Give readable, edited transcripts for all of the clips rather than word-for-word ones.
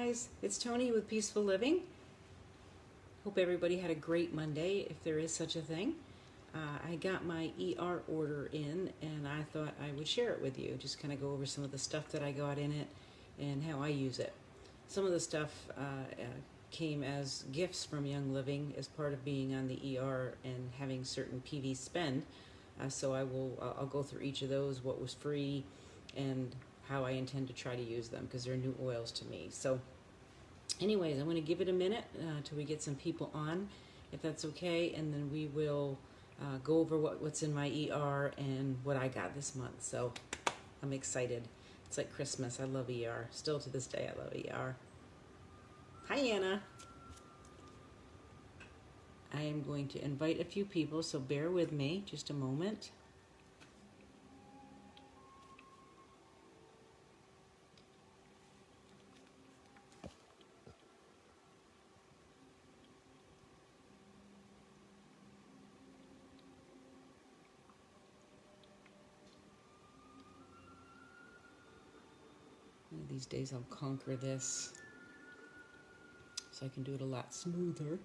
guys, it's Tony with Peaceful Living. Hope everybody had a great Monday, if there is such a thing. I got my ER order in and I thought I would share it with you. Just kind of go over some of the stuff that I got in it and how I use it. Some of the stuff came as gifts from Young Living as part of being on the ER and having certain PV spend. So I'll go through each of those, what was free, and how I intend to try to use them because they're new oils to me. So anyways, I'm going to give it a minute till we get some people on, if that's okay, and then we will go over what's in my ER and what I got this month. So I'm excited. It's like Christmas. I love ER. Still to this day, I love ER. Hi, Anna. I am going to invite a few people, so bear with me just a moment. One of these days I'll conquer this so I can do it a lot smoother.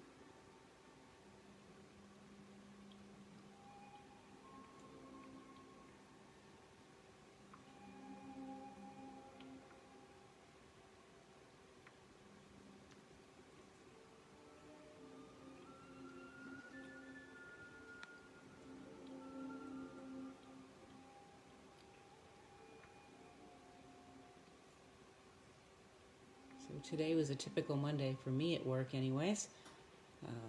So today was a typical Monday for me at work anyways.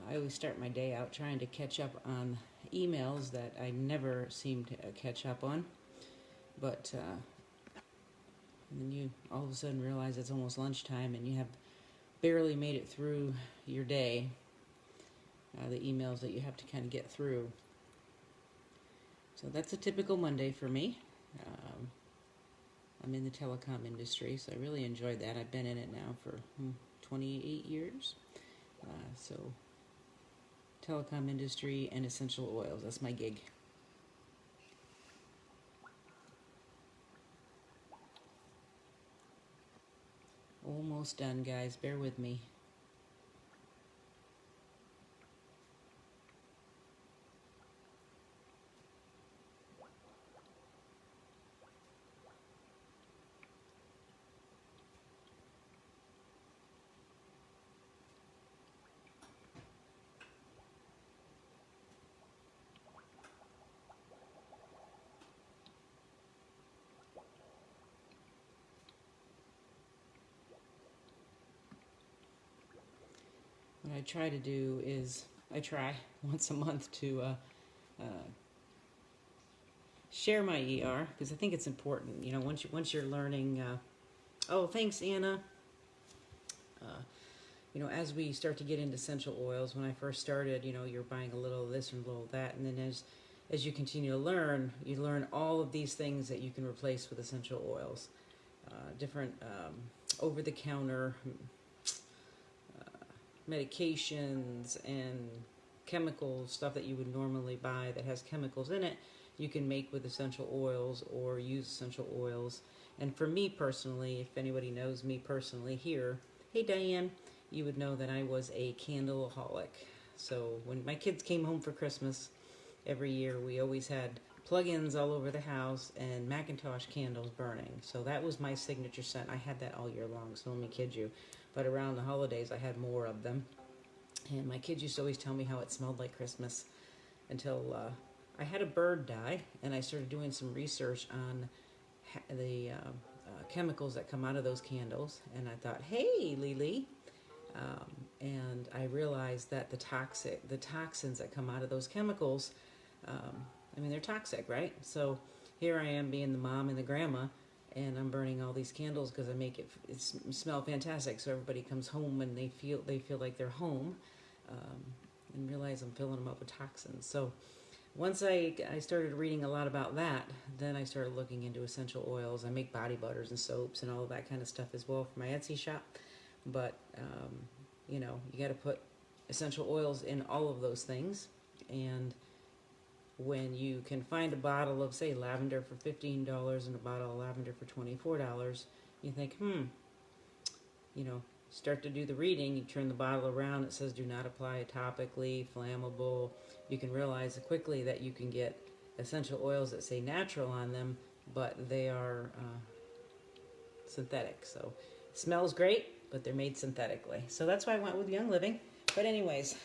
I always start my day out trying to catch up on emails that I never seem to catch up on. But then you all of a sudden realize it's almost lunchtime and you have barely made it through your day. The emails that you have to kind of get through. So that's a typical Monday for me. I'm in the telecom industry, so I really enjoyed that. I've been in it now for 28 years. So telecom industry and essential oils, that's my gig. Almost done, guys. Bear with me. What I try to do is, I try once a month to share my ER, because I think it's important. You know, once you're learning, oh, thanks, Anna. You know, as we start to get into essential oils, when I first started, you know, you're buying a little of this and a little of that, and then as you continue to learn, you learn all of these things that you can replace with essential oils. Different over-the-counter medications and chemicals, stuff that you would normally buy that has chemicals in it, you can make with essential oils or use essential oils. And for me personally, if anybody knows me personally here, hey Diane, you would know that I was a candleaholic. So when my kids came home for Christmas every year, we always had plug-ins all over the house and Macintosh candles burning. So that was my signature scent. I had that all year long, so let me kid you. But around the holidays, I had more of them. And my kids used to always tell me how it smelled like Christmas until I had a bird die, and I started doing some research on the chemicals that come out of those candles. And I thought, hey, Lily. And I realized that the toxins that come out of those chemicals, I mean, they're toxic, right? So here I am being the mom and the grandma, and I'm burning all these candles because I make it smell fantastic. So everybody comes home and they feel like they're home, and realize I'm filling them up with toxins. So once I started reading a lot about that, then I started looking into essential oils. I make body butters and soaps and all of that kind of stuff as well for my Etsy shop. But you know, you got to put essential oils in all of those things. And when you can find a bottle of, say, lavender for $15 and a bottle of lavender for $24, you think, you know, start to do the reading, you turn the bottle around, it says do not apply topically, flammable. You can realize quickly that you can get essential oils that say natural on them, but they are synthetic. So smells great, but they're made synthetically. So that's why I went with Young Living. But anyways,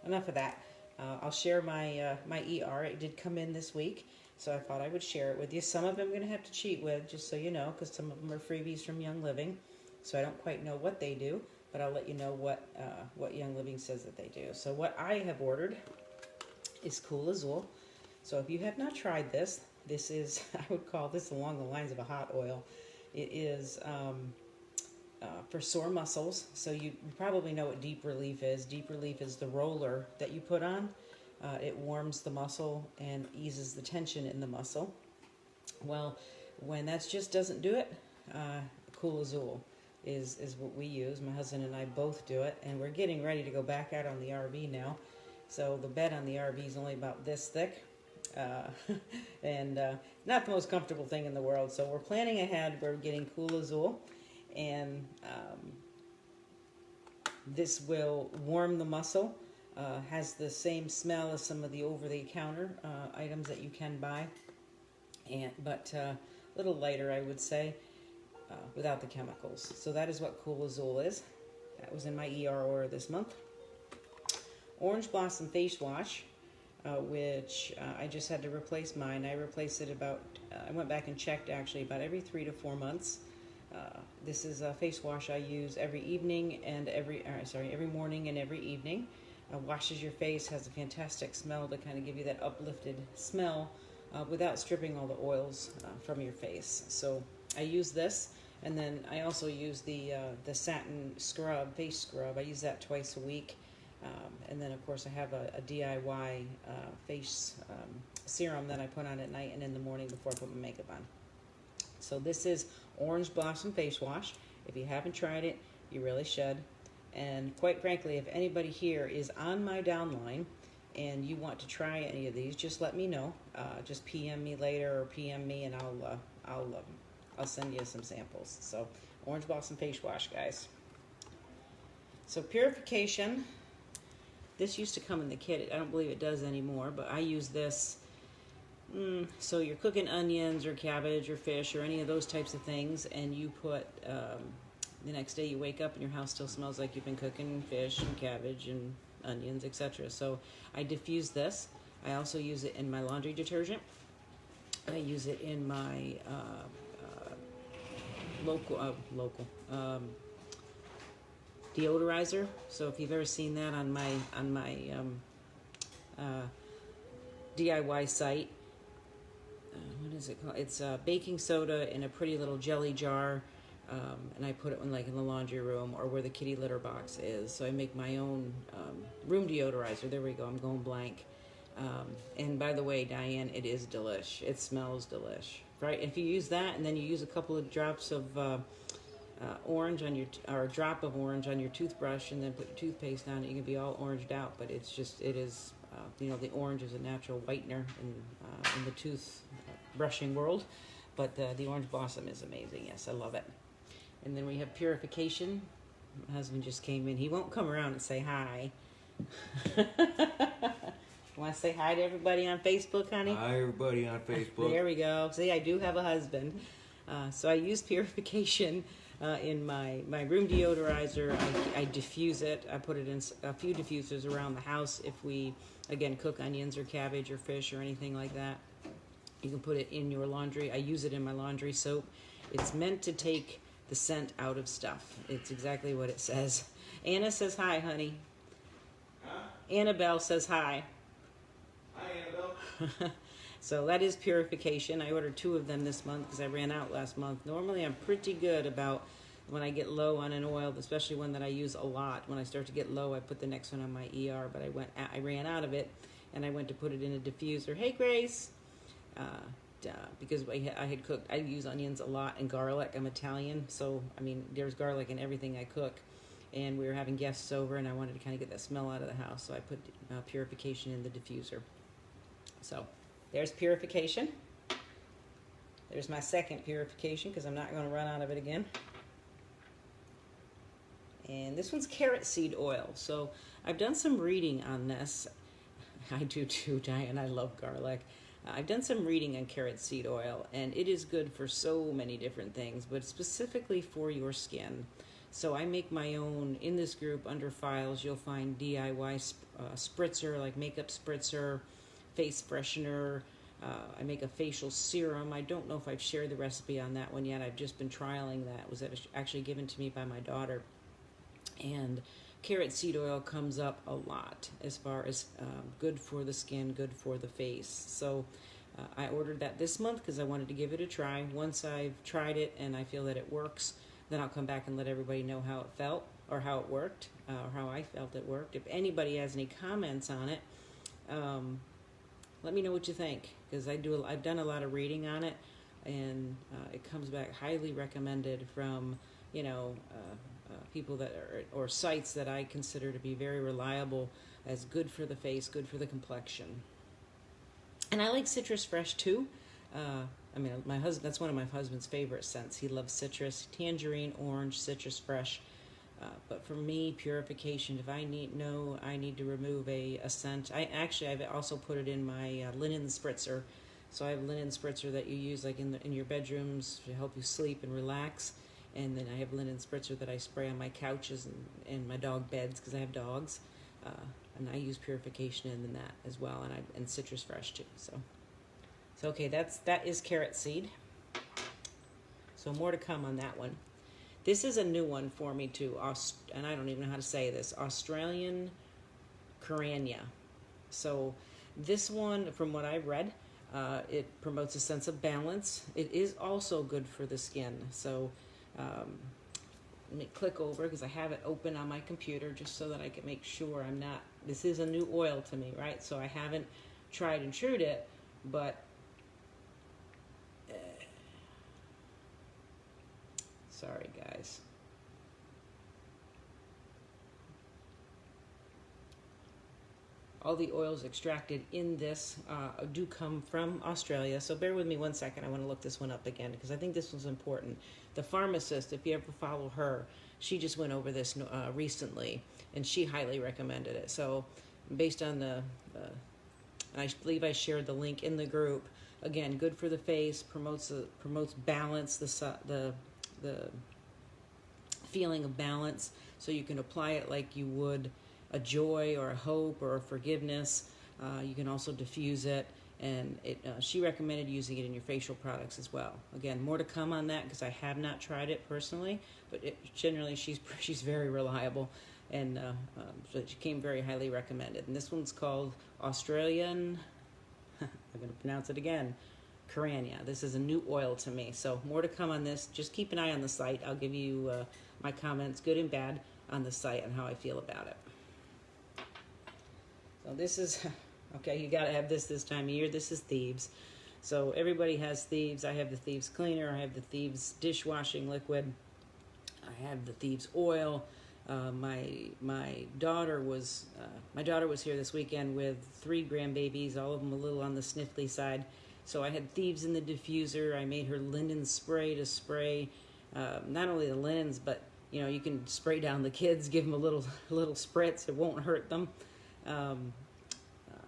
enough of that. I'll share my my ER. It did come in this week, so I thought I would share it with you. Some of them I'm going to have to cheat with, just so you know, because some of them are freebies from Young Living. So I don't quite know what they do, but I'll let you know what Young Living says that they do. So what I have ordered is Cool Azul. So if you have not tried this, this is, I would call this along the lines of a hot oil. It is for sore muscles. So you probably know what Deep Relief is. Deep Relief is the roller that you put on. It warms the muscle and eases the tension in the muscle. Well, when that just doesn't do it, Cool Azul is what we use. My husband and I both do it, and we're getting ready to go back out on the RV now. So the bed on the RV is only about this thick, and not the most comfortable thing in the world. So we're planning ahead. We're getting Cool Azul, and this will warm the muscle. Has the same smell as some of the over-the-counter items that you can buy, but a little lighter, I would say, without the chemicals. So that is what Cool Azul is. That was in my ER order this month. Orange Blossom Face Wash, which I just had to replace mine. I replace it about, I went back and checked actually, about every 3 to 4 months. This is a face wash I use every evening and every morning and every evening. Washes your face, has a fantastic smell to kind of give you that uplifted smell without stripping all the oils from your face. So I use this, and then I also use the satin scrub, face scrub. I use that twice a week. And then, of course, I have a DIY face serum that I put on at night and in the morning before I put my makeup on. So this is Orange Blossom Face Wash. If you haven't tried it, you really should. And quite frankly, if anybody here is on my downline and you want to try any of these, just let me know. Just PM me later or PM me, and I'll send you some samples. So Orange Blossom Face Wash, guys. So purification. This used to come in the kit. I don't believe it does anymore, but I use this. So you're cooking onions or cabbage or fish or any of those types of things, and you put, the next day you wake up and your house still smells like you've been cooking fish and cabbage and onions, etc. So I diffuse this. I also use it in my laundry detergent. I use it in my local deodorizer. So if you've ever seen that on my DIY site, what is it called? It's baking soda in a pretty little jelly jar, and I put it in the laundry room or where the kitty litter box is. So I make my own room deodorizer. There we go. I'm going blank. And by the way, Diane, it is delish. It smells delish, right? If you use that and then you use a couple of drops of orange on your, or a drop of orange on your toothbrush, and then put your toothpaste on it, you can be all oranged out. But it's just, it is, the orange is a natural whitener in the tooth brushing world. But the Orange Blossom is amazing. Yes, I love it. And then we have purification. My husband just came in. He won't come around and say hi. Want to say hi to everybody on Facebook, honey? Hi, everybody on Facebook. There we go. See, I do have a husband. So I use purification in my room deodorizer. I diffuse it. I put it in a few diffusers around the house if we, again, cook onions or cabbage or fish or anything like that. You can put it in your laundry. I use it in my laundry soap. It's meant to take the scent out of stuff. It's exactly what it says. Anna says hi, honey. Huh? Annabelle says hi. Hi, Annabelle. So that is purification. I ordered 2 of them this month because I ran out last month. Normally I'm pretty good about when I get low on an oil, especially one that I use a lot. When I start to get low, I put the next one on my ER, but I ran out of it, and I went to put it in a diffuser. Hey, Grace. Because I had cooked, I use onions a lot and garlic. I'm Italian, so I mean there's garlic in everything I cook, and we were having guests over and I wanted to kind of get that smell out of the house, so I put purification in the diffuser. So there's purification. There's my second purification because I'm not going to run out of it again. And this one's carrot seed oil. So I've done some reading on this. I do too, Diane. I love garlic. I've done some reading on carrot seed oil, and it is good for so many different things, but specifically for your skin. So I make my own. In this group, under files, you'll find DIY spritzer, like makeup spritzer, face freshener. I make a facial serum. I don't know if I've shared the recipe on that one yet. I've just been trialing that. It was actually given to me by my daughter. And carrot seed oil comes up a lot as far as good for the skin, good for the face. So I ordered that this month because I wanted to give it a try. Once I've tried it and I feel that it works, then I'll come back and let everybody know how it felt or how it worked or how I felt it worked. If anybody has any comments on it, let me know what you think, because I've done a lot of reading on it, and it comes back highly recommended from people that or sites that I consider to be very reliable as good for the face, good for the complexion. And I like Citrus Fresh too. My husband, that's one of my husband's favorite scents. He loves citrus, tangerine, orange, Citrus Fresh. But for me, purification, if I need to remove a scent. I've also put it in my linen spritzer. So I have a linen spritzer that you use like in your bedrooms to help you sleep and relax. And then I have linen spritzer that I spray on my couches and my dog beds because I have dogs. And I use purification in that as well, and Citrus Fresh too. So okay, that is carrot seed. So more to come on that one. This is a new one for me too, and I don't even know how to say this. Australian Carania. So this one, from what I've read, it promotes a sense of balance. It is also good for the skin. So let me click over because I have it open on my computer just so that I can make sure this is a new oil to me, right? So I haven't tried and trued it, but sorry guys. All the oils extracted in this do come from Australia, so bear with me one second. I want to look this one up again because I think this one's important. The pharmacist, if you ever follow her, she just went over this recently, and she highly recommended it. So based on I believe I shared the link in the group. Again, good for the face, promotes balance, the feeling of balance, so you can apply it like you would a joy or a hope or a forgiveness. You can also diffuse it, and she recommended using it in your facial products as well. Again, more to come on that because I have not tried it personally, but generally she's very reliable, and so she came very highly recommended. And this one's called Australian, I'm going to pronounce it again, Carania. This is a new oil to me, so more to come on this. Just keep an eye on the site. I'll give you my comments, good and bad, on the site and how I feel about it. So this is, okay, you got to have this time of year. This is Thieves. So everybody has Thieves. I have the Thieves cleaner. I have the Thieves dishwashing liquid. I have the Thieves oil. My daughter was here this weekend with 3 grandbabies, all of them a little on the sniffly side. So I had Thieves in the diffuser. I made her linen spray to spray not only the linens, but you can spray down the kids, give them a little spritz. It won't hurt them.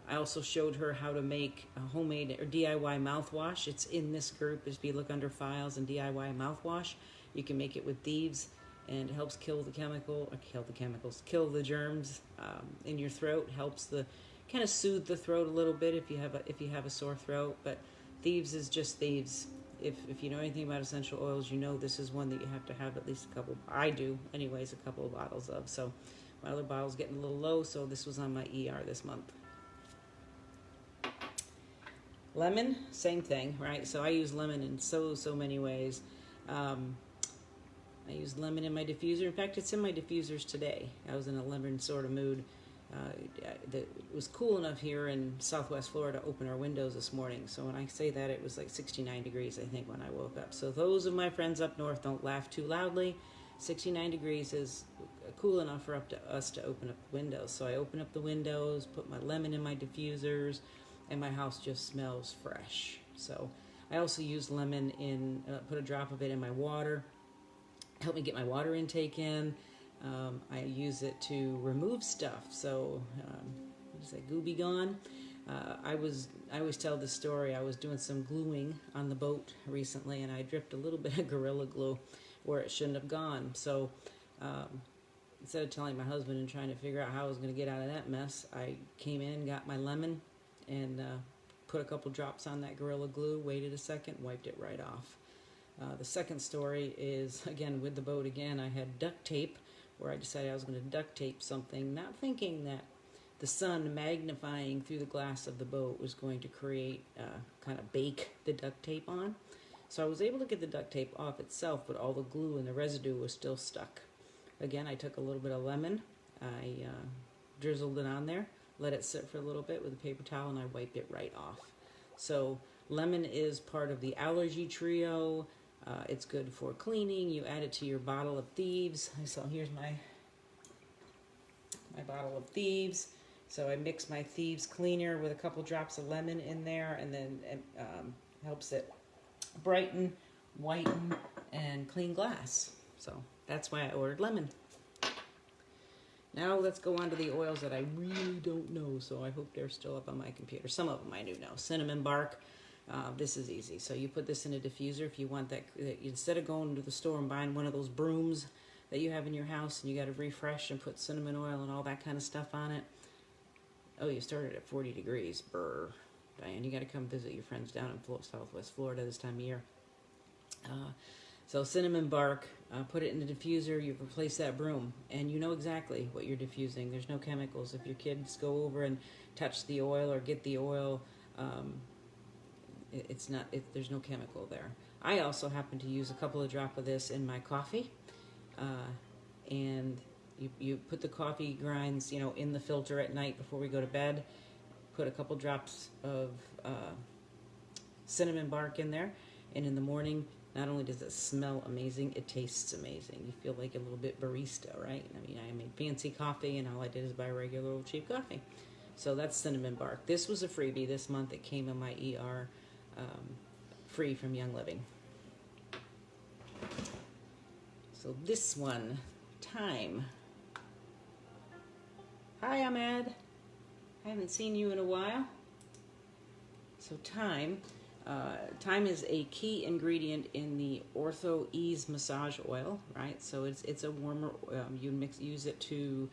I also showed her how to make a homemade or DIY mouthwash. It's in this group. If you look under files and DIY mouthwash, you can make it with Thieves, and it helps kill the germs in your throat. Helps kind of soothe the throat a little bit if you have a sore throat. But Thieves is just Thieves. If you know anything about essential oils, you know this is one that you have to have at least a couple. I do, anyways, a couple of bottles of. So my other bottle's getting a little low, so this was on my ER this month. Lemon, same thing, right? So I use lemon in so many ways. I use lemon in my diffuser. In fact, it's in my diffusers today. I was in a lemon sort of mood. It was cool enough here in Southwest Florida to open our windows this morning. So when I say that, it was like 69 degrees, I think, when I woke up. So those of my friends up north, don't laugh too loudly. 69 degrees is cool enough for us to open up the windows. So I open up the windows, put my lemon in my diffusers, and my house just smells fresh. So I also use lemon put a drop of it in my water, help me get my water intake in. I use it to remove stuff. So, what is that, Gooby Gone? I always tell this story. I was doing some gluing on the boat recently, and I dripped a little bit of Gorilla Glue where it shouldn't have gone. So, instead of telling my husband and trying to figure out how I was going to get out of that mess, I came in, got my lemon, and put a couple drops on that Gorilla Glue, waited a second, wiped it right off. The second story is, again, with the boat again. I had duct tape where I decided I was going to duct tape something, not thinking that the sun magnifying through the glass of the boat was going to create, kind of bake the duct tape on. So I was able to get the duct tape off itself, but all the glue and the residue was still stuck. Again, I took a little bit of lemon, I drizzled it on there, let it sit for a little bit with a paper towel, and I wiped it right off. So lemon is part of the allergy trio. It's good for cleaning. You add it to your bottle of thieves. So here's my bottle of thieves. So I mix my thieves cleaner with a couple drops of lemon in there, and then it helps it brighten, whiten, and clean glass. So that's why I ordered lemon. Now let's go on to the oils that I really don't know, so I hope they're still up on my computer. Some of them I do know. Cinnamon bark. This is easy. So you put this in a diffuser if you want that. Instead of going to the store and buying one of those brooms that you have in your house and you got to refresh and put cinnamon oil and all that kind of stuff on it. Oh, you started at 40 degrees. Brr. Diane, you got to come visit your friends down in Southwest Florida this time of year. So cinnamon bark, put it in the diffuser, you replace that broom, and you know exactly what you're diffusing. There's no chemicals. If your kids go over and touch the oil or get the oil, there's no chemical there. I also happen to use a couple of drops of this in my coffee, and you put the coffee grinds, in the filter at night before we go to bed. Put a couple drops of cinnamon bark in there, and in the morning, not only does it smell amazing, it tastes amazing. You feel like a little bit barista, right? I mean, I made fancy coffee, and all I did is buy regular old cheap coffee. So that's cinnamon bark. This was a freebie this month. It came in my ER free from Young Living. So this one, thyme. Hi, Ahmed. I haven't seen you in a while. So thyme. Thyme is a key ingredient in the Ortho Ease massage oil, right? So it's a warmer. You use it to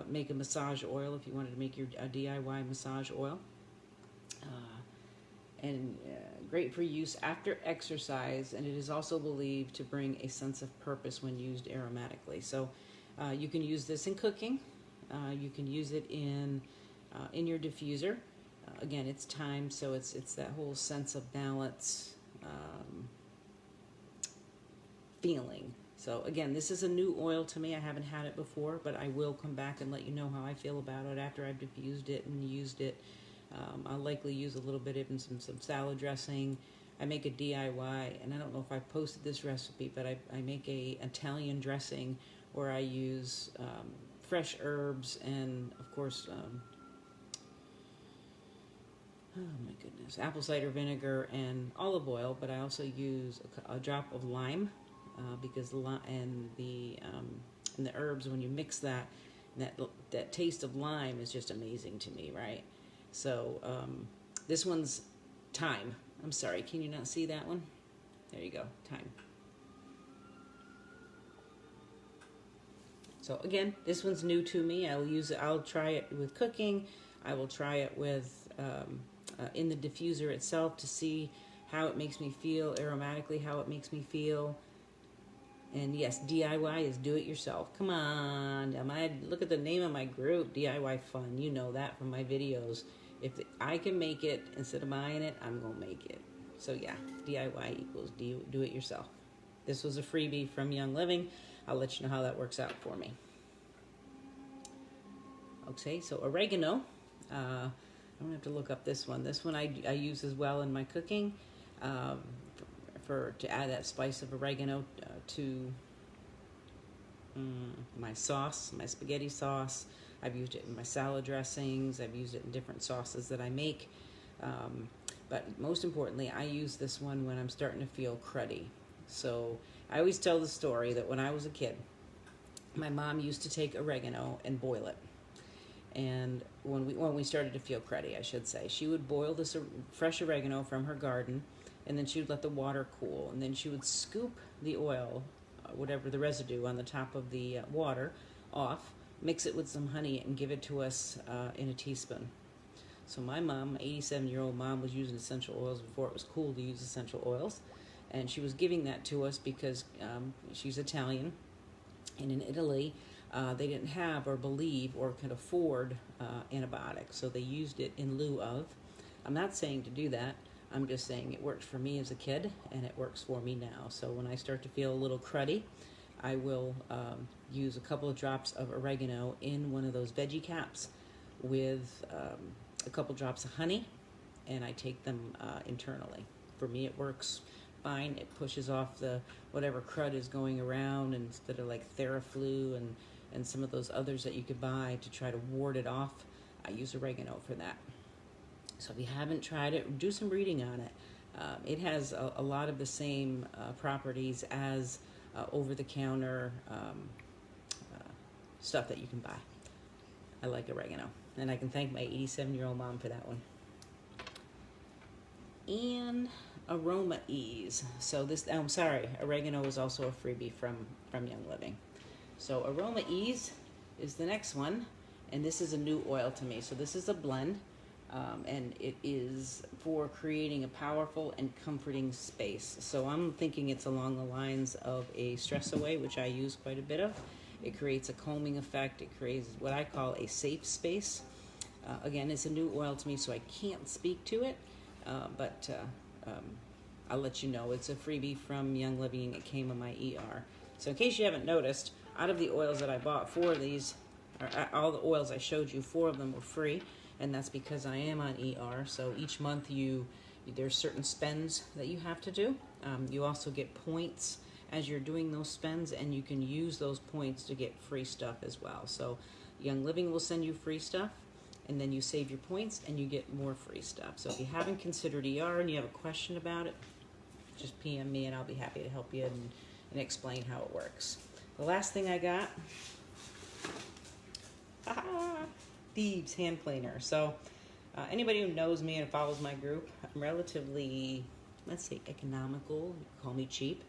make a massage oil if you wanted to make your DIY massage oil, and great for use after exercise. And it is also believed to bring a sense of purpose when used aromatically. So you can use this in cooking. You can use it in your diffuser. Again, it's thyme, so it's that whole sense of balance feeling. So again, this is a new oil to me. I haven't had it before, but I will come back and let you know how I feel about it after I've diffused it and used it. I'll likely use a little bit of it in some salad dressing. I make a DIY, and I don't know if I posted this recipe, but I make a Italian dressing where I use fresh herbs and, of course, oh my goodness, apple cider vinegar and olive oil, but I also use a drop of lime because the herbs, when you mix that taste of lime is just amazing to me, right? So this one's thyme. I'm sorry, can you not see that one? There you go, thyme. So again, this one's new to me. I'll try it with cooking. I will try it with in the diffuser itself to see how it makes me feel aromatically, how it makes me feel. And yes, DIY is do it yourself. Come on, look at the name of my group, DIY Fun. You know that from my videos. If I can make it instead of buying it, I'm gonna make it. So yeah, DIY equals do it yourself. This was a freebie from Young Living. I'll let you know how that works out for me. Okay, so oregano. I don't have to look up this one. This one I use as well in my cooking to add that spice of oregano to my sauce, my spaghetti sauce. I've used it in my salad dressings. I've used it in different sauces that I make. But most importantly, I use this one when I'm starting to feel cruddy. So I always tell the story that when I was a kid, my mom used to take oregano and boil it. And when we started to feel cruddy, I should say, she would boil this fresh oregano from her garden, and then she would let the water cool, and then she would scoop the oil, whatever the residue on the top of the water, off, mix it with some honey, and give it to us in a teaspoon. So my mom, 87-year-old mom, was using essential oils before it was cool to use essential oils, and she was giving that to us because she's Italian, and in Italy, they didn't have or believe or could afford antibiotics, so they used it in lieu of. I'm not saying to do that. I'm just saying it worked for me as a kid, and it works for me now. So when I start to feel a little cruddy, I will use a couple of drops of oregano in one of those veggie caps with a couple drops of honey, and I take them internally. For me, it works fine. It pushes off the whatever crud is going around, instead of like Theraflu and some of those others that you could buy to try to ward it off. I use oregano for that. So if you haven't tried it, do some reading on it. It has a lot of the same properties as over-the-counter stuff that you can buy. I like oregano, and I can thank my 87-year-old mom for that one. And Aroma Ease. So this, I'm sorry, oregano is also a freebie from Young Living. So Aroma Ease is the next one, and this is a new oil to me. So this is a blend, and it is for creating a powerful and comforting space. So I'm thinking it's along the lines of a Stress Away, which I use quite a bit of. It creates a calming effect. It creates what I call a safe space. Again, it's a new oil to me, so I can't speak to it, but I'll let you know. It's a freebie from Young Living. It came on my ER. So in case you haven't noticed, out of the oils that I bought, 4 of these, all the oils I showed you, 4 of them were free, and that's because I am on ER. So each month there's certain spends that you have to do. You also get points as you're doing those spends, and you can use those points to get free stuff as well. So Young Living will send you free stuff, and then you save your points and you get more free stuff. So if you haven't considered ER and you have a question about it, just PM me and I'll be happy to help you and explain how it works. The last thing I got, Thieves hand cleaner. So anybody who knows me and follows my group, I'm relatively, let's say, economical. Call me cheap.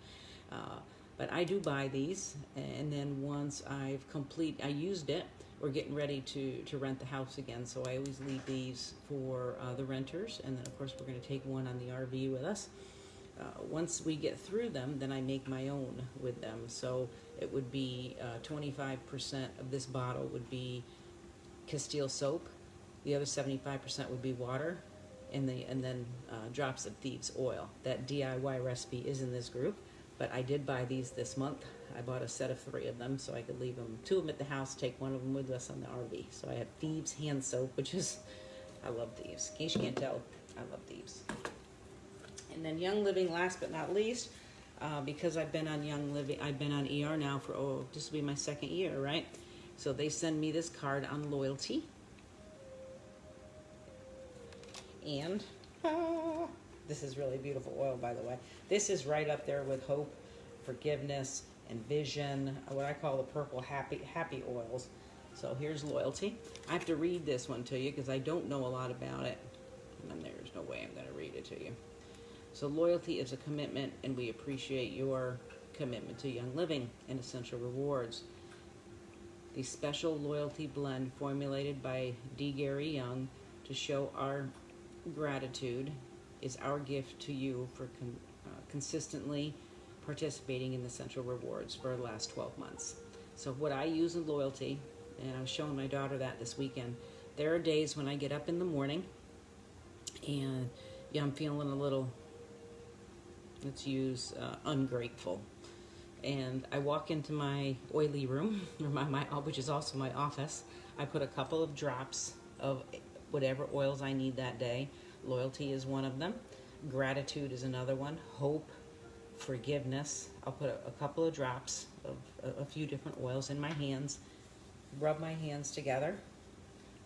But I do buy these, and then once I used it, we're getting ready to rent the house again. So I always leave these for the renters, and then of course we're going to take one on the RV with us. Once we get through them, then I make my own with them. So it would be 25% of this bottle would be Castile soap, the other 75% would be water, and then drops of Thieves oil. That DIY recipe is in this group, but I did buy these this month. I bought a set of 3 of them so I could leave them, 2 of them at the house, take 1 of them with us on the RV. So I have Thieves hand soap, which is, I love Thieves. In case you can't tell, I love Thieves. And then Young Living, last but not least, because I've been on Young Living, I've been on ER now for, this will be my 2nd year, right? So they send me this card on loyalty. And this is really beautiful oil, by the way. This is right up there with hope, forgiveness, and vision, what I call the purple happy oils. So here's loyalty. I have to read this one to you because I don't know a lot about it. And there's no way I'm going to read it to you. So loyalty is a commitment, and we appreciate your commitment to Young Living and Essential Rewards. The special loyalty blend formulated by D. Gary Young to show our gratitude is our gift to you for consistently participating in the Essential Rewards for the last 12 months. So what I use in loyalty, and I was showing my daughter that this weekend, there are days when I get up in the morning and I'm feeling a little, let's use ungrateful. And I walk into my oily room, or which is also my office. I put a couple of drops of whatever oils I need that day. Loyalty is one of them. Gratitude is another one. Hope, forgiveness. I'll put a couple of drops of a few different oils in my hands. Rub my hands together.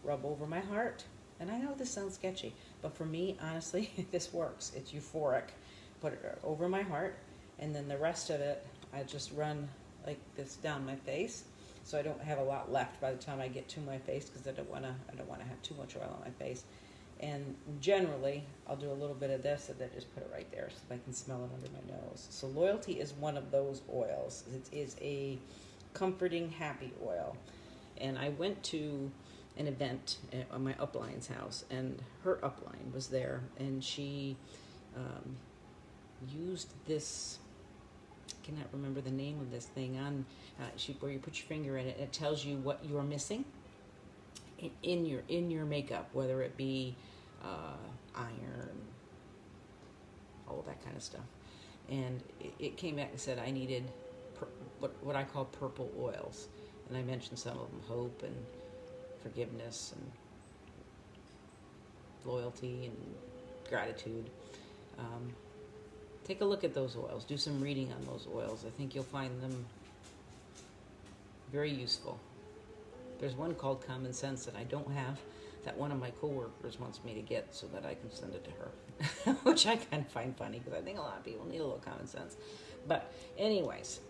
Rub over my heart. And I know this sounds sketchy, but for me, honestly, this works. It's euphoric. Put it over my heart, and then the rest of it, I just run like this down my face, so I don't have a lot left by the time I get to my face, because I don't want to have too much oil on my face. And generally, I'll do a little bit of this and then just put it right there so I can smell it under my nose. So Loyalty is one of those oils. It is a comforting, happy oil. And I went to an event on my upline's house, and her upline was there, and she used this, I cannot remember the name of this thing, on where you put your finger in it, and it tells you what you're missing in your makeup, whether it be iron, all that kind of stuff. And it came back and said I needed what I call purple oils, and I mentioned some of them: hope and forgiveness and loyalty and gratitude. Take a look at those oils. Do some reading on those oils. I think you'll find them very useful. There's one called Common Sense that I don't have, that one of my coworkers wants me to get so that I can send it to her, which I kind of find funny because I think a lot of people need a little common sense. But anyways,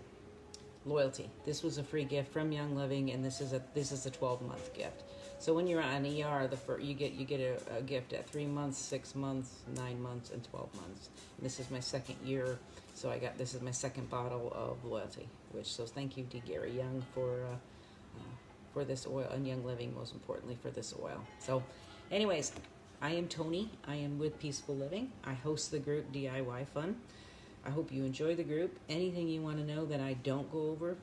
Loyalty. This was a free gift from Young Living, and this is a 12-month gift. So when you're on ER, you get a gift at 3 months, 6 months, 9 months, and 12 months. And this is my second year, so this is my second bottle of Loyalty. So thank you, D. Gary Young, for this oil, and Young Living, most importantly, for this oil. So, anyways, I am Tony. I am with Peaceful Living. I host the group DIY Fun. I hope you enjoy the group. Anything you want to know that I don't go over,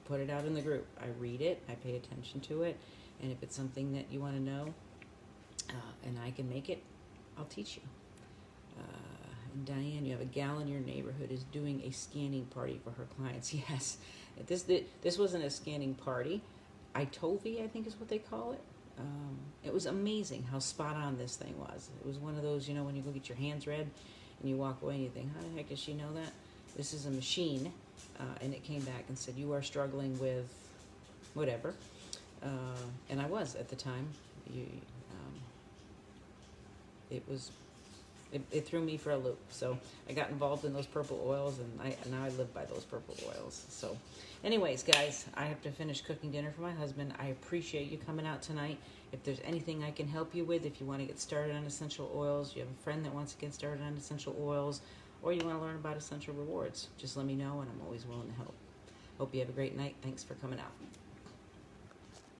put it out in the group. I read it. I pay attention to it. And if it's something that you want to know and I can make it, I'll teach you. And Diane, you have a gal in your neighborhood is doing a scanning party for her clients. Yes, this wasn't a scanning party. Itovi, I think is what they call it. It was amazing how spot on this thing was. It was one of those, when you go get your hands read and you walk away and you think, how the heck does she know that? This is a machine, and it came back and said, you are struggling with whatever. And I was at the time. It threw me for a loop. So I got involved in those purple oils, and now I live by those purple oils. So anyways, guys, I have to finish cooking dinner for my husband. I appreciate you coming out tonight. If there's anything I can help you with, if you want to get started on essential oils, you have a friend that wants to get started on essential oils, or you want to learn about essential rewards, just let me know, and I'm always willing to help. Hope you have a great night. Thanks for coming out.